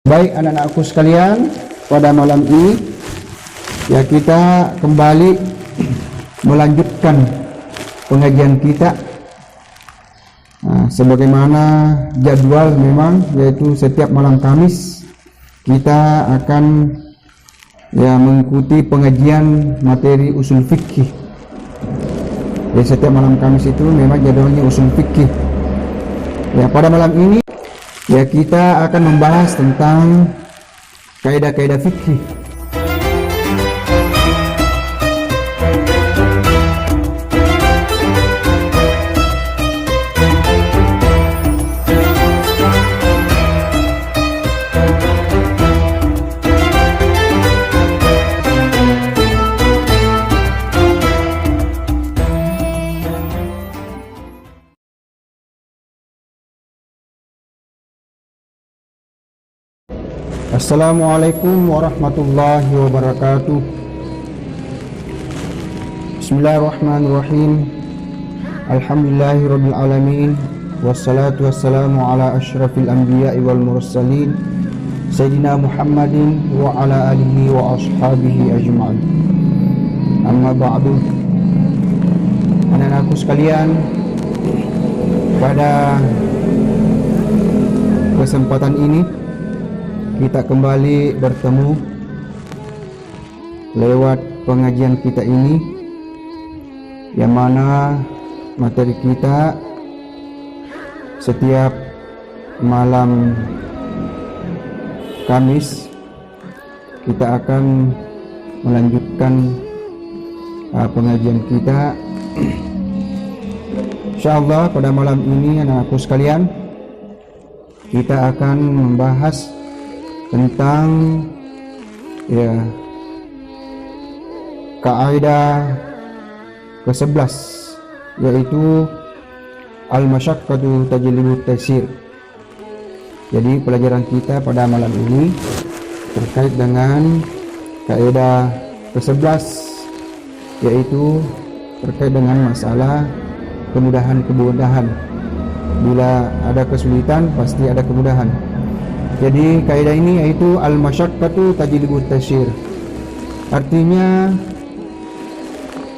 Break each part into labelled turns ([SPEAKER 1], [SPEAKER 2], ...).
[SPEAKER 1] Baik anak-anakku sekalian, pada malam ini ya kita kembali melanjutkan pengajian kita sebagaimana jadwal memang, yaitu setiap malam Kamis kita akan mengikuti pengajian materi usul fikih. Ya, setiap malam Kamis itu memang jadwalnya usul fikih. Ya, pada malam ini ya kita akan membahas tentang kaidah-kaidah fikih. Assalamualaikum warahmatullahi wabarakatuh. Bismillahirrahmanirrahim. Alhamdulillahirabbil alamin, wassalatu wassalamu ala asyrafil anbiya'i wal mursalin sayyidina Muhammadin wa ala alihi wa ashabihi ajma'in. Amma ba'du. Anak-anakku sekalian, pada kesempatan ini kita kembali bertemu lewat pengajian kita ini, yang mana materi kita setiap malam Kamis kita akan melanjutkan pengajian kita. Insyaallah pada malam ini anak-anakku sekalian kita akan membahas tentang kaidah ke-11, yaitu al-masyaqqatu tajlibut taysir. Jadi pelajaran kita pada malam ini terkait dengan kaidah ke-11, yaitu terkait dengan masalah kemudahan-kemudahan. Bila ada kesulitan pasti ada kemudahan. Jadi kaidah ini yaitu al-masyaqqatu tajlibut taysir. Artinya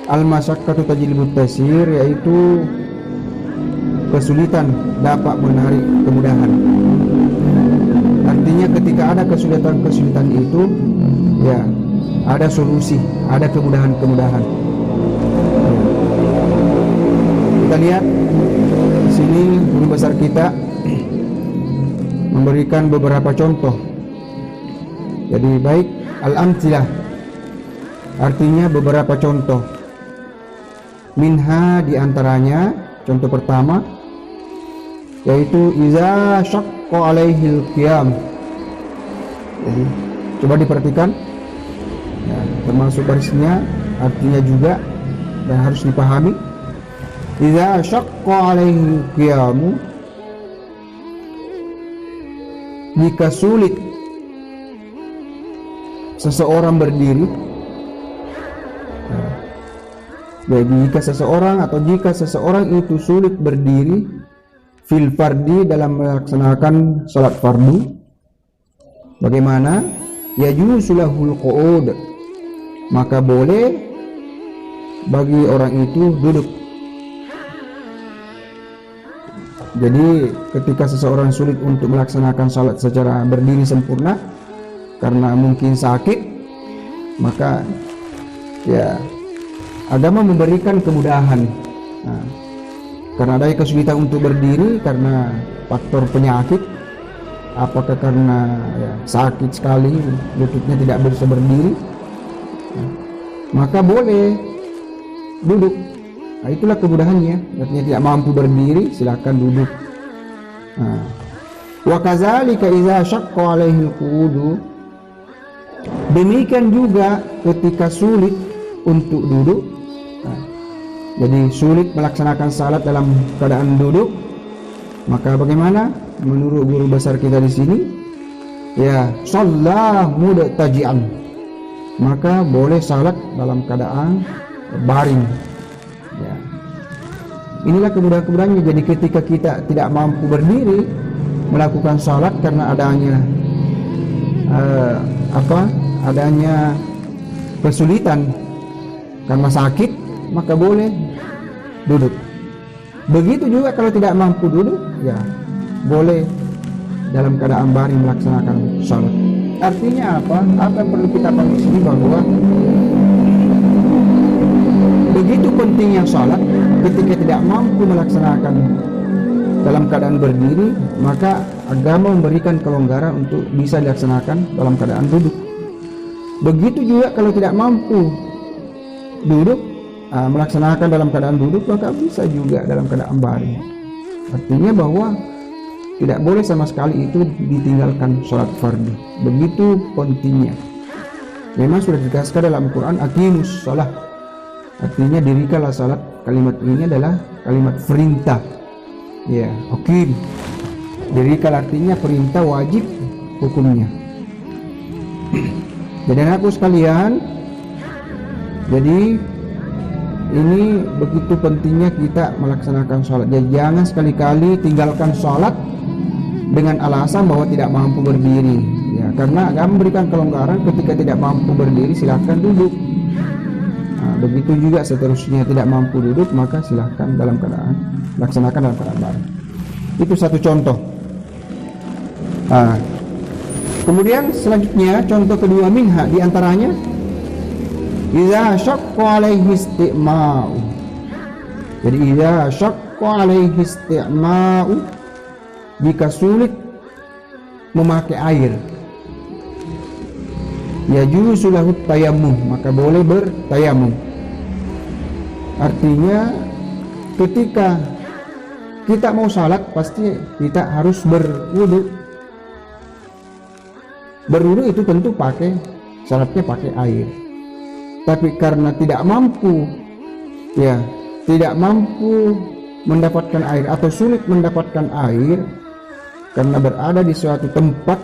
[SPEAKER 1] al-masyaqqatu tajlibut taysir yaitu kesulitan dapat menarik kemudahan. Artinya ketika ada kesulitan itu ya ada solusi, ada kemudahan-kemudahan. Kita lihat di sini guru besar kita memberikan beberapa contoh. Jadi baik al-amtsilah, artinya beberapa contoh. Minha, diantaranya contoh pertama yaitu iza syaqqa alaihil qiyam. Jadi coba diperhatikan ya, termasuk barisnya artinya juga dan harus dipahami. Iza syaqqa alaihil qiyamu, jika sulit seseorang berdiri, jadi jika seseorang itu sulit berdiri fil fardi, dalam melaksanakan salat fardu, bagaimana? Yajuzu lahul qu'ud, maka boleh bagi orang itu duduk. Jadi ketika seseorang sulit untuk melaksanakan salat secara berdiri sempurna karena mungkin sakit, maka ya agama memberikan kemudahan. Karena ada kesulitan untuk berdiri karena faktor penyakit, apakah karena sakit sekali lututnya tidak bisa berdiri, maka boleh duduk. Nah, itulah kemudahannya. Artinya tidak mampu berdiri, silakan duduk. Wa kadzalika idza syaqqa alaihil qu'udu, demikian juga ketika sulit untuk duduk. Jadi sulit melaksanakan salat dalam keadaan duduk, maka bagaimana? Menurut guru besar kita di sini, ya shalla mudtaji'an, maka boleh salat dalam keadaan baring. Ya. Inilah kemudahan-kemudahannya. Jadi ketika kita tidak mampu berdiri melakukan salat karena adanya adanya kesulitan karena sakit, maka boleh duduk. Begitu juga kalau tidak mampu duduk, ya boleh dalam keadaan baring melaksanakan sholat. Artinya apa? Apa yang perlu kita pahami di sini, bahwa begitu pentingnya sholat. Ketika tidak mampu melaksanakan dalam keadaan berdiri, maka agama memberikan kelonggaran untuk bisa dilaksanakan dalam keadaan duduk. Begitu juga kalau tidak mampu duduk, melaksanakan dalam keadaan duduk, maka bisa juga dalam keadaan baring. Artinya bahwa tidak boleh sama sekali itu ditinggalkan sholat fardu. Begitu pentingnya. Memang sudah ditegaskan dalam Quran, aqimus shalah. Artinya dirikanlah salat. Kalimat ini adalah kalimat perintah. Ya, aqim. Dirikan artinya perintah wajib hukumnya. Jadi anakku sekalian, jadi ini begitu pentingnya kita melaksanakan sholat. Jadi jangan sekali-kali tinggalkan sholat dengan alasan bahwa tidak mampu berdiri. Ya, karena agama memberikan kelonggaran, ketika tidak mampu berdiri silakan duduk. Begitu juga seterusnya, tidak mampu duduk maka silahkan dalam keadaan laksanakan dalam keadaan baring. Itu satu contoh. Kemudian selanjutnya contoh kedua, minha diantaranya idza syaqqa alaihi istima'u. Jadi idza syaqqa alaihi istima'u, jika sulit memakai air, yajuzu lahu tayammum, maka boleh bertayamum. Artinya ketika kita mau salat pasti kita harus berwudu. Berwudu itu tentu syaratnya pakai air. Tapi karena tidak mampu mendapatkan air atau sulit mendapatkan air karena berada di suatu tempat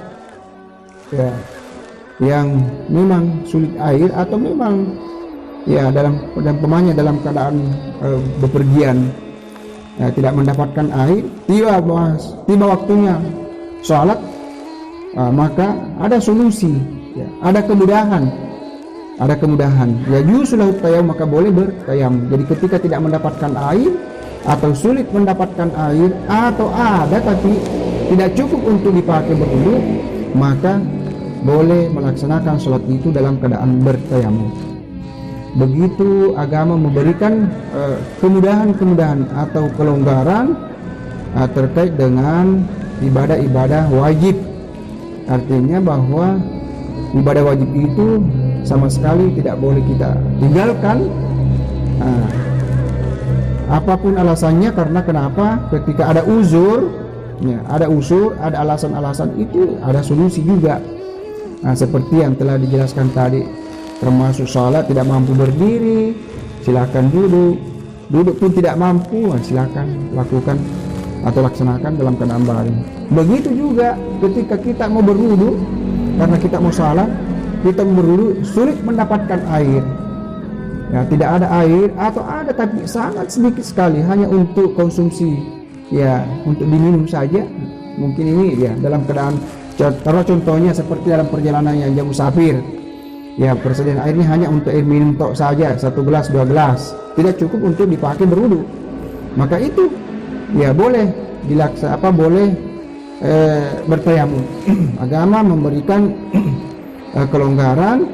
[SPEAKER 1] yang memang sulit air, atau memang dalam keadaan bepergian, tidak mendapatkan air, tiba waktunya sholat, maka ada solusi, ada kemudahan, ya yusulahu tayammum, maka boleh bertayamum. Jadi ketika tidak mendapatkan air atau sulit mendapatkan air, atau ada tapi tidak cukup untuk dipakai berwudu, maka boleh melaksanakan sholat itu dalam keadaan bertayamum. Begitu agama memberikan kemudahan-kemudahan atau kelonggaran terkait dengan ibadah-ibadah wajib. Artinya bahwa ibadah wajib itu sama sekali tidak boleh kita tinggalkan, apapun alasannya. Karena kenapa? Ketika ada uzur, ada alasan-alasan, itu ada solusi juga. Seperti yang telah dijelaskan tadi, termasuk sholat tidak mampu berdiri, silakan duduk. Duduk pun tidak mampu, silakan lakukan atau laksanakan dalam keadaan baring. Begitu juga ketika kita mau berwudu, karena kita mau salat, kita mau berwudu, sulit mendapatkan air, tidak ada air, atau ada tapi sangat sedikit sekali, hanya untuk konsumsi, untuk diminum saja. Mungkin ini dalam keadaan, kalau contohnya seperti dalam perjalanan yang jauh musafir, persediaan airnya hanya untuk air minum tok saja, 1 gelas 2 gelas, tidak cukup untuk dipakai berwudu, maka itu boleh boleh bertayamum. Agama memberikan kelonggaran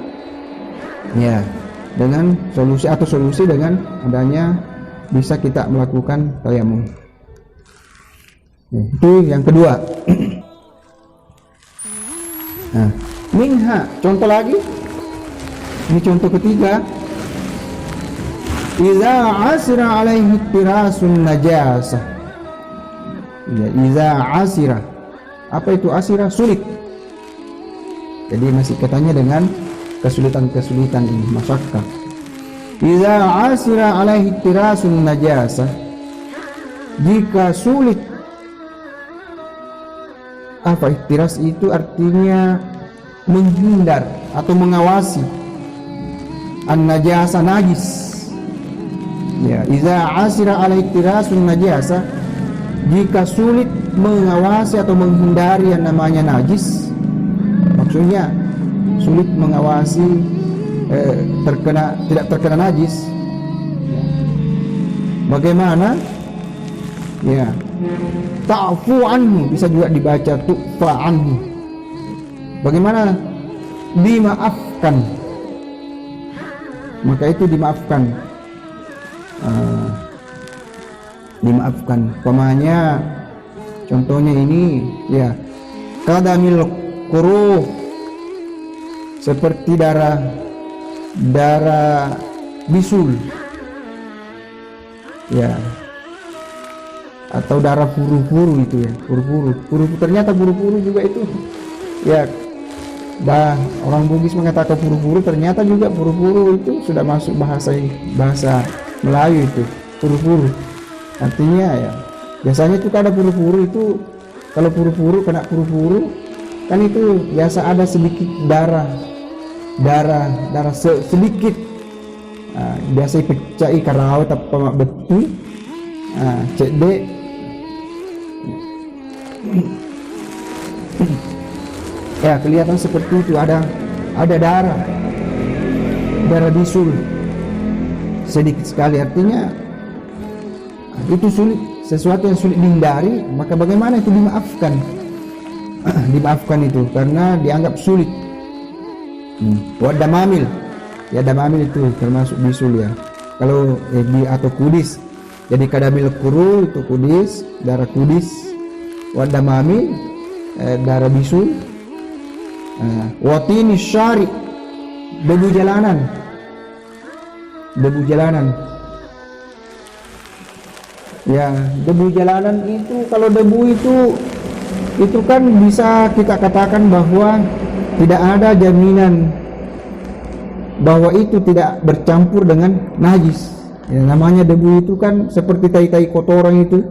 [SPEAKER 1] dengan solusi dengan adanya bisa kita melakukan tayamum. Itu yang kedua. Minha, contoh lagi. Ini contoh ketiga. Idza asira alaihi tirasun najasah. Idza asira. Apa itu asira? Sulit. Jadi masih katanya dengan kesulitan-kesulitan ini, masyakkah. Idza asira alaihi tirasun najasah. Jika sulit. Apa ihtiras itu? Artinya menghindar atau mengawasi an-najasa, najis. Idza asira alaihi tirasun najasa, jika sulit mengawasi atau menghindari yang namanya najis. Maksudnya sulit mengawasi tidak terkena najis. Bagaimana? Ya, ta'fu anhu bisa juga dibaca tu'fa anhu. Bagaimana dimaafkan? Maka itu dimaafkan. Dimaafkan. Pemanya, contohnya ini, ya, kadamil quruh, seperti darah bisul, ya, atau darah puru-puru itu ya, puru-puru ternyata puru-puru juga itu, ya, orang Bugis mengatakan puru-puru, ternyata juga puru-puru itu sudah masuk bahasa Melayu itu, puru-puru, artinya ya, biasanya itu ada puru-puru itu, kalau puru-puru kena puru-puru kan itu biasa ada sedikit darah sedikit, biasa pecah karau tapi betul, cek dek, ya kelihatan seperti itu, ada darah bisul sedikit sekali, artinya itu sulit, sesuatu yang sulit dihindari, maka bagaimana itu dimaafkan? Dimaafkan itu karena dianggap sulit. Wadamamil, ya, damamil itu termasuk bisul ya. Kalau atau kudis, jadi kadamil kuru itu kudis, darah kudis. Wadamamil, darah bisul. Watini syari, debu jalanan. Ya, debu jalanan itu, kalau debu itu kan bisa kita katakan bahwa tidak ada jaminan bahwa itu tidak bercampur dengan najis. Ya, namanya debu itu kan seperti tai-tai kotoran itu,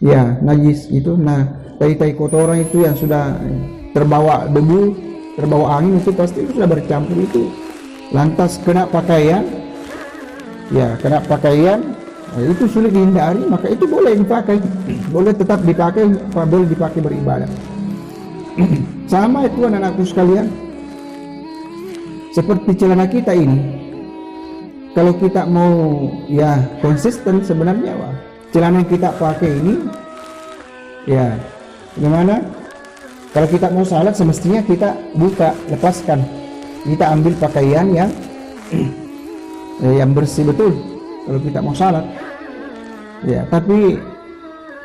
[SPEAKER 1] ya, najis itu. Nah, tai-tai kotoran itu yang sudah terbawa debu, terbawa angin, itu pasti itu sudah bercampur itu. Lantas kena pakaian, ya, itu sulit dihindari, maka itu boleh dipakai, boleh tetap dipakai, boleh dipakai beribadah. Sama itu anak-anakku sekalian, seperti celana kita ini, kalau kita mau ya konsisten sebenarnya, celana yang kita pakai ini, ya, gimana? Kalau kita mau salat semestinya kita buka, lepaskan, kita ambil pakaian yang bersih betul. Kalau kita mau salat, ya, tapi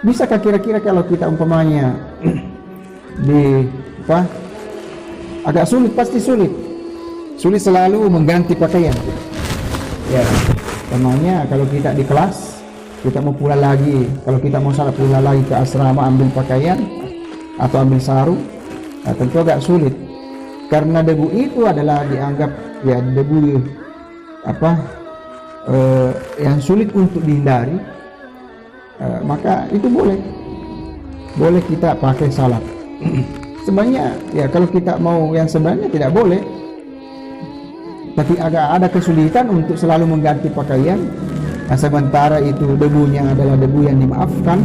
[SPEAKER 1] bisakah kira-kira kalau kita umpamanya agak sulit, pasti sulit selalu mengganti pakaian, ya, namanya kalau kita di kelas, kita mau pulang lagi, kalau kita mau salat pulang lagi ke asrama ambil pakaian atau ambil sarung, nah, tentu agak sulit karena debu itu adalah dianggap ya debu yang sulit untuk dihindari, maka itu boleh kita pakai salat. Sebenarnya ya kalau kita mau yang sebenarnya tidak boleh, tapi agak ada kesulitan untuk selalu mengganti pakaian. Nah, sementara itu debunya adalah debu yang dimaafkan,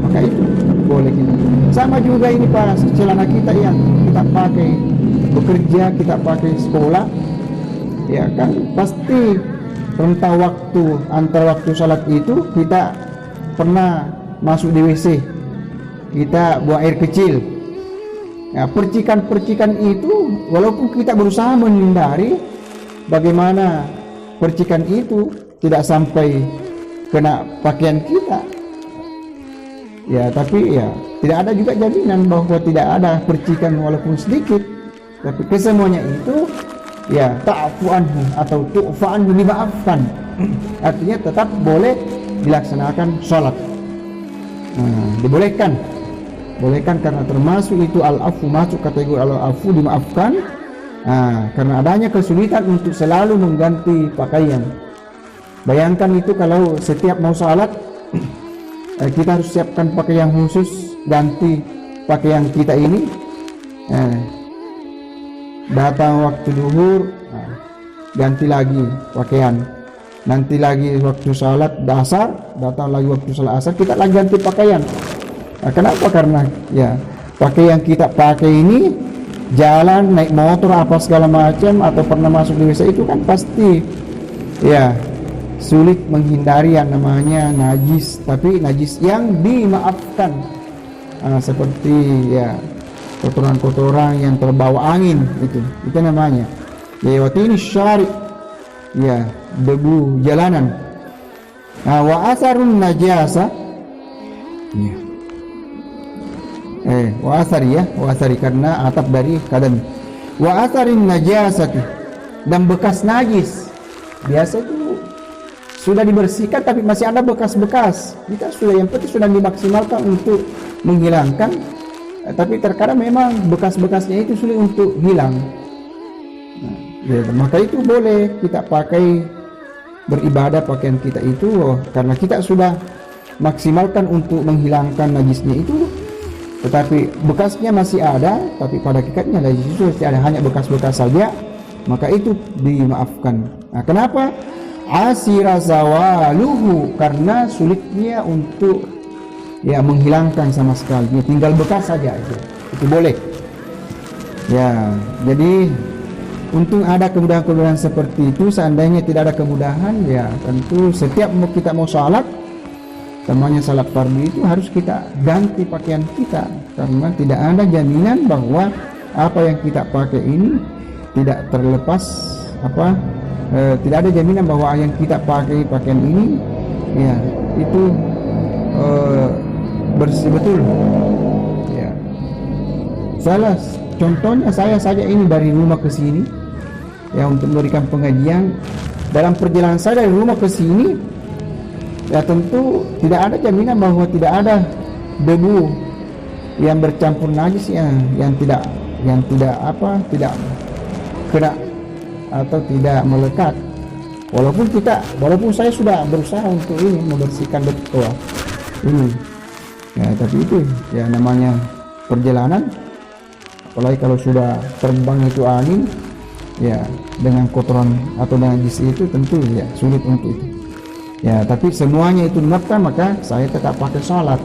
[SPEAKER 1] maka itu boleh kita. Sama juga ini Pak, celana kita yang kita pakai bekerja, kita pakai sekolah, ya kan pasti rentang waktu antara waktu salat itu kita pernah masuk di WC, kita buang air kecil. Nah, percikan-percikan itu walaupun kita berusaha menghindari, bagaimana percikan itu tidak sampai kena pakaian kita, ya, tapi ya tidak ada juga jaminan bahwa tidak ada percikan walaupun sedikit. Tapi kesemuanya itu ya ta'fu anhu atau tu'fa anhu, dimaafkan, artinya tetap boleh dilaksanakan sholat. Dibolehkan karena termasuk itu al-afu, masuk kategori al-afu, dimaafkan. Karena adanya kesulitan untuk selalu mengganti pakaian. Bayangkan itu kalau setiap mau salat kita harus siapkan pakaian khusus, ganti pakaian kita ini, datang waktu duhur, ganti lagi pakaian, nanti lagi waktu salat asar, datang lagi waktu salat asar, kita lagi ganti pakaian. Kenapa? Karena ya pakaian kita pakai ini jalan naik motor apa segala macam atau pernah masuk di desa itu kan pasti ya sulit menghindari yang namanya najis, tapi najis yang dimaafkan. Seperti ya kotoran-kotoran yang terbawa angin, itu namanya ya watini syari, ya debu jalanan. Wa asarun najasa ya. Wa asari karena atap dari kadam. Wa asarin najasati, dan bekas najis. Biasa itu sudah dibersihkan tapi masih ada bekas-bekas. Kita sudah, yang penting sudah dimaksimalkan untuk menghilangkan, tapi terkadang memang bekas-bekasnya itu sulit untuk hilang. Maka itu boleh kita pakai beribadah pakaian kita itu, karena kita sudah maksimalkan untuk menghilangkan najisnya itu, tetapi bekasnya masih ada, tapi pada hakikatnya najis itu masih ada, hanya bekas-bekas saja, maka itu dimaafkan. Kenapa? Asira zawaluhu, karena sulitnya untuk ya menghilangkan sama sekali, tinggal bekas saja, itu boleh ya. Jadi untung ada kemudahan-kemudahan seperti itu. Seandainya tidak ada kemudahan, ya tentu setiap kita mau salat, namanya salat fardu itu harus kita ganti pakaian kita, karena tidak ada jaminan bahwa apa yang kita pakai ini tidak terlepas tidak ada jaminan bahwa yang kita pakai pakaian ini ya itu bersih betul ya. Contohnya saya saja ini dari rumah ke sini ya untuk memberikan pengajian. Dalam perjalanan saya dari rumah ke sini ya tentu tidak ada jaminan bahwa tidak ada debu yang bercampur najis ya, yang tidak kena atau tidak melekat. Walaupun saya sudah berusaha untuk ini membersihkan betul ini ya, tapi itu ya namanya perjalanan, apalagi kalau sudah terbang itu angin ya, dengan kotoran atau najis itu tentu ya sulit untuk itu ya. Tapi semuanya itu dimaafkan, maka saya tetap pakai salat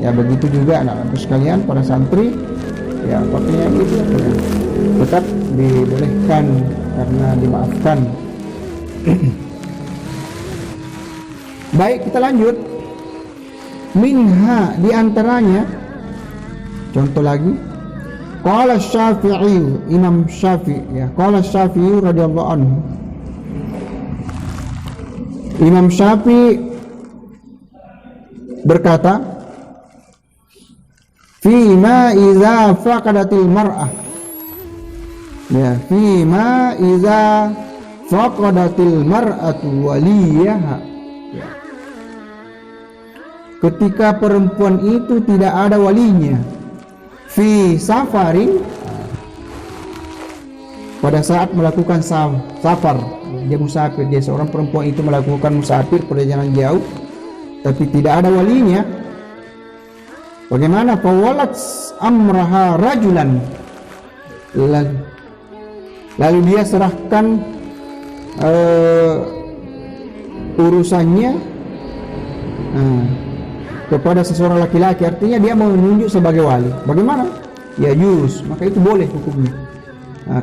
[SPEAKER 1] ya. Begitu juga anak-anak sekalian, para santri ya, pakainya itu ya, tetap dibolehkan karena dimaafkan. Baik, kita lanjut. Minha, diantaranya contoh lagi, qala Syafi'i, Imam Syafi'i ya, qala Syafi'i radhiyallahu anhu, Imam Syafi'i berkata, fima iza faqadatil mar'ah ya, fima iza faqadatil mar'atu waliyaha ya. Ketika perempuan itu tidak ada walinya, fi safarin, pada saat melakukan safar, dia musafir, dia seorang perempuan itu melakukan musafir perjalanan jauh tapi tidak ada walinya, bagaimana? Fawalat amraha rajulan, lalu dia serahkan urusannya kepada seseorang laki-laki, artinya dia mau menunjuk sebagai wali. Bagaimana? Ya juz, maka itu boleh hukumnya.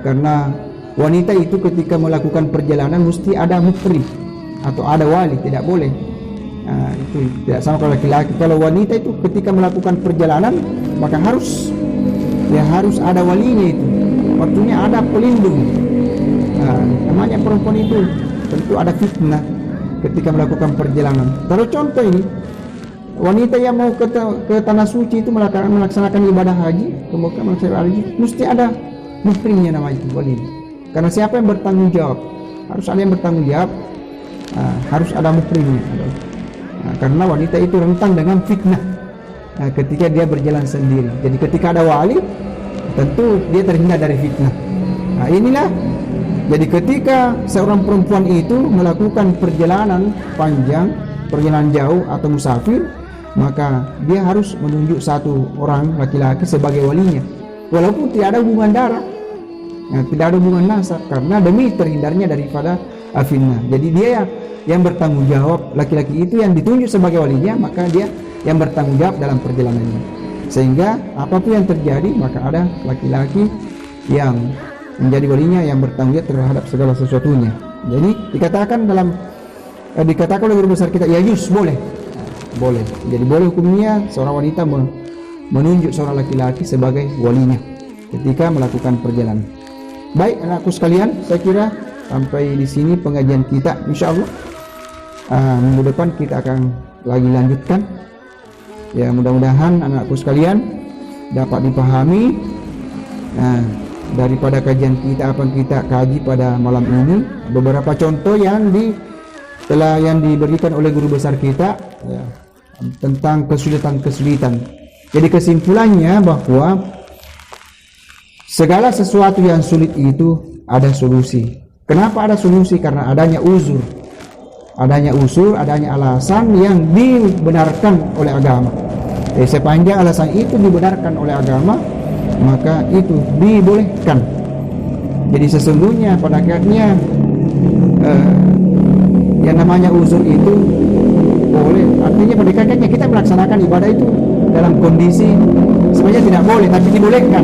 [SPEAKER 1] Karena wanita itu ketika melakukan perjalanan mesti ada muhrim atau ada wali, tidak boleh. Itu tidak sama kalau laki-laki. Kalau wanita itu ketika melakukan perjalanan maka harus ada walinya, itu waktunya ada pelindung. Namanya perempuan itu tentu ada fitnah ketika melakukan perjalanan. Taruh contoh ini, wanita yang mau ke tanah suci itu melaksanakan ibadah haji, kemudian melaksanakan haji, mesti ada muhrimnya namanya wali. Karena siapa yang bertanggung jawab? Harus ada yang bertanggung jawab, harus ada muhrimnya. Karena wanita itu rentan dengan fitnah ketika dia berjalan sendiri. Jadi ketika ada wali, tentu dia terhindar dari fitnah. Inilah, jadi ketika seorang perempuan itu melakukan perjalanan panjang, perjalanan jauh atau musafir, maka dia harus menunjuk satu orang laki-laki sebagai walinya, walaupun tidak ada hubungan darah, tidak ada hubungan nasab, karena demi terhindarnya daripada fitnah. Jadi dia yang bertanggung jawab, laki-laki itu yang ditunjuk sebagai walinya, maka dia yang bertanggung jawab dalam perjalanannya, sehingga apapun yang terjadi maka ada laki-laki yang menjadi walinya yang bertanggung jawab terhadap segala sesuatunya. Jadi dikatakan oleh guru besar kita, ya yus, boleh. Boleh. Jadi boleh hukumnya seorang wanita menunjuk seorang laki-laki sebagai walinya ketika melakukan perjalanan. Baik anakku sekalian, saya kira sampai di sini pengajian kita, insyaallah. Minggu depan kita akan lagi lanjutkan. Ya, mudah-mudahan anakku sekalian dapat dipahami daripada kajian kita apa yang kita kaji pada malam ini, beberapa contoh yang diberikan oleh guru besar kita ya, tentang kesulitan-kesulitan. Jadi kesimpulannya bahwa segala sesuatu yang sulit itu ada solusi. Kenapa ada solusi? Karena adanya uzur, adanya alasan yang dibenarkan oleh agama. Sepanjang alasan itu dibenarkan oleh agama, maka itu dibolehkan. Jadi sesungguhnya pada akhirnya yang namanya uzur itu boleh. Artinya pada akhirnya kita melaksanakan ibadah itu dalam kondisi sebenarnya tidak boleh, tapi dibolehkan.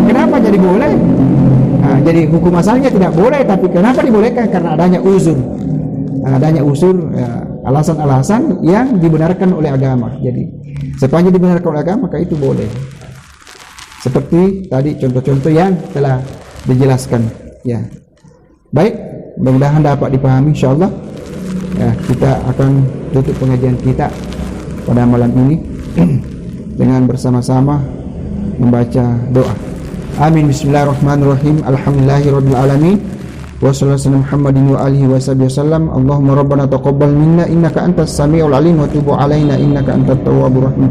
[SPEAKER 1] Kenapa jadi boleh? Jadi hukum asalnya tidak boleh, tapi kenapa dibolehkan? Karena adanya uzur. Alasan-alasan yang dibenarkan oleh agama. Jadi sepanjang dibenarkan oleh agama, maka itu boleh. Seperti tadi contoh-contoh yang telah dijelaskan. Ya, baik. Mudah-mudahan dapat dipahami, insyaallah. Ya, kita akan tutup pengajian kita pada malam ini dengan bersama-sama membaca doa. Amin. Bismillahirrahmanirrahim. Alhamdulillahirabbil alamin. Wassallallahu ala Muhammadin wa alihi wasallam. Allahumma rabbana taqabbal minna innaka antas samiul alim wa tub alaina innaka antat tawwabur rahim.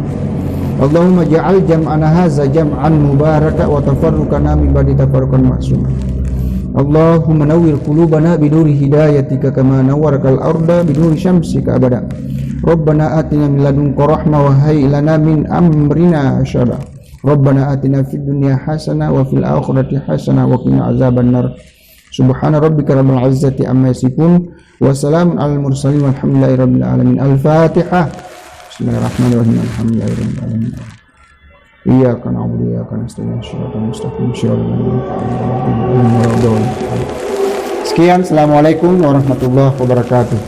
[SPEAKER 1] Allahumma ja'al jam'ana hadza jam'an mubaraka wa tafarruqana min ba'di tafarruqan ma'suma. Allahumma nawwir qulubana binuri hidayatika kama nawwarakal arda binuri syamsika abada. Rabbana atina min ladunka rahmah wa hayyi lana min amrina rashada. Rabbana atina fid dunya hasanah wa fil akhirati hasanah wa qina azabannar. Subhana rabbika rabbil izzati amma yasifun wa salamun alal mursalin walhamdulillahi rabbil alamin. Al-Fatihah. Bismillahirrahmanirrahim. Alhamdulillahi rabbil alamin. Iyyaka na'budu wa iyyaka nasta'in. Shiratal mustaqim. Shiratal ladzina an'amta 'alaihim. Sekian, assalamualaikum warahmatullahi wabarakatuh.